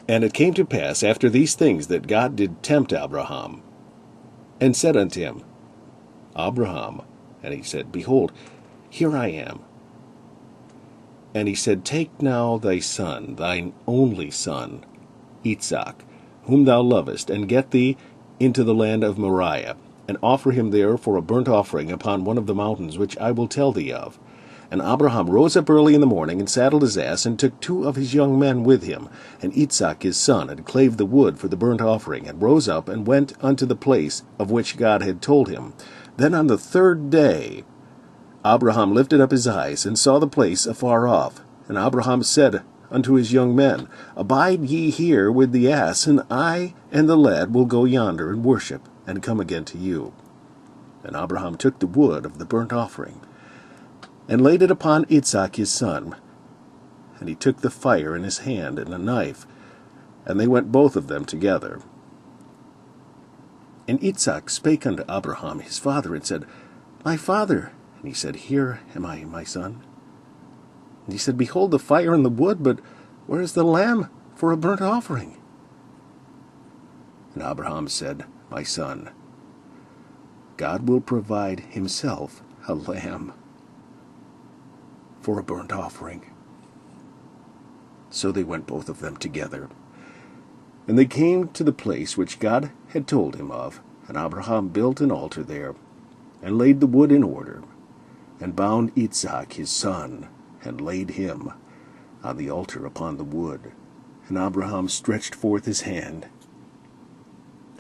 And it came to pass after these things that God did tempt Abraham, and said unto him, Abraham. And he said, Behold, here I am. And he said, Take now thy son, thine only son, Isaac, whom thou lovest, and get thee into the land of Moriah, and offer him there for a burnt offering upon one of the mountains which I will tell thee of. And Abraham rose up early in the morning, and saddled his ass, and took 2 of his young men with him, and Isaac his son, and clave the wood for the burnt offering, and rose up, and went unto the place of which God had told him. Then on the 3rd day Abraham lifted up his eyes, and saw the place afar off. And Abraham said unto his young men, Abide ye here with the ass, and I and the lad will go yonder and worship, and come again to you. And Abraham took the wood of the burnt offering, and laid it upon Isaac his son. And he took the fire in his hand, and a knife, and they went both of them together. And Isaac spake unto Abraham his father, and said, My father. And he said, Here am I, my son. And he said, Behold the fire and the wood, but where is the lamb for a burnt offering? And Abraham said, My son, God will provide himself a lamb for a burnt offering. So they went both of them together. And they came to the place which God had told him of, and Abraham built an altar there, and laid the wood in order, and bound Isaac his son, and laid him on the altar upon the wood. And Abraham stretched forth his hand,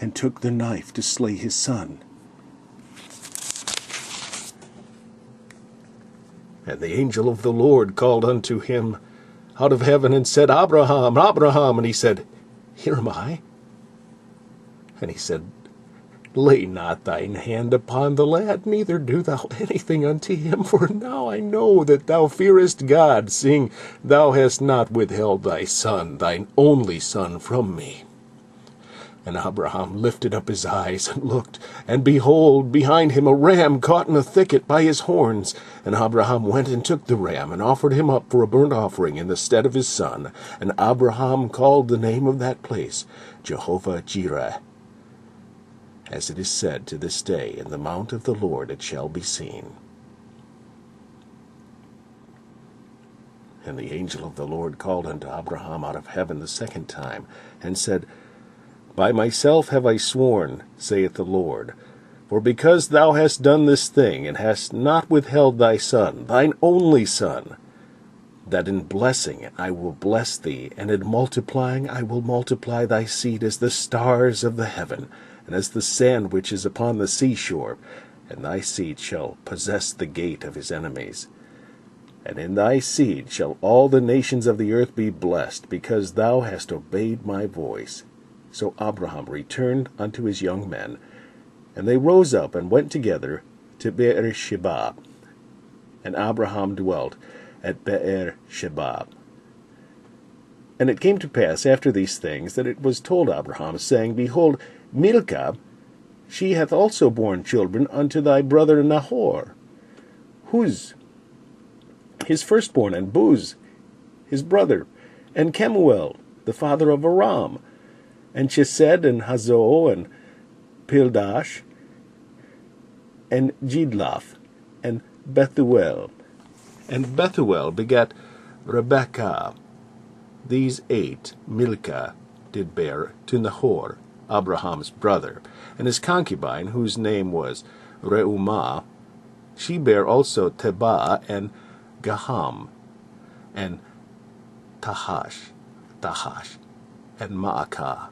and took the knife to slay his son. And the angel of the Lord called unto him out of heaven, and said, Abraham, Abraham. And he said, Here am I. And he said, Lay not thine hand upon the lad, neither do thou anything unto him, for now I know that thou fearest God, seeing thou hast not withheld thy son, thine only son, from me. And Abraham lifted up his eyes, and looked, and behold, behind him a ram caught in a thicket by his horns. And Abraham went and took the ram, and offered him up for a burnt offering in the stead of his son. And Abraham called the name of that place Jehovah-Jireh. As it is said to this day, In the mount of the Lord it shall be seen. And the angel of the Lord called unto Abraham out of heaven the 2nd time, and said, By myself have I sworn, saith the Lord, for because thou hast done this thing, and hast not withheld thy son, thine only son, that in blessing I will bless thee, and in multiplying I will multiply thy seed as the stars of the heaven, and as the sand which is upon the seashore, and thy seed shall possess the gate of his enemies. And in thy seed shall all the nations of the earth be blessed, because thou hast obeyed my voice. So Abraham returned unto his young men, and they rose up and went together to Beer-sheba. And Abraham dwelt at Beer-sheba. And it came to pass after these things that it was told Abraham, saying, Behold, Milcah, she hath also borne children unto thy brother Nahor, Huz, his firstborn, and Buz, his brother, and Kemuel, the father of Aram, and Chesed, and Hazo, and Pildash, and Jidlaph, and Bethuel. And Bethuel begat Rebekah. These 8 Milcah did bear to Nahor, Abraham's brother, and his concubine, whose name was Reumah. She bare also Tebah, and Gaham, and Tahash, and Maacah.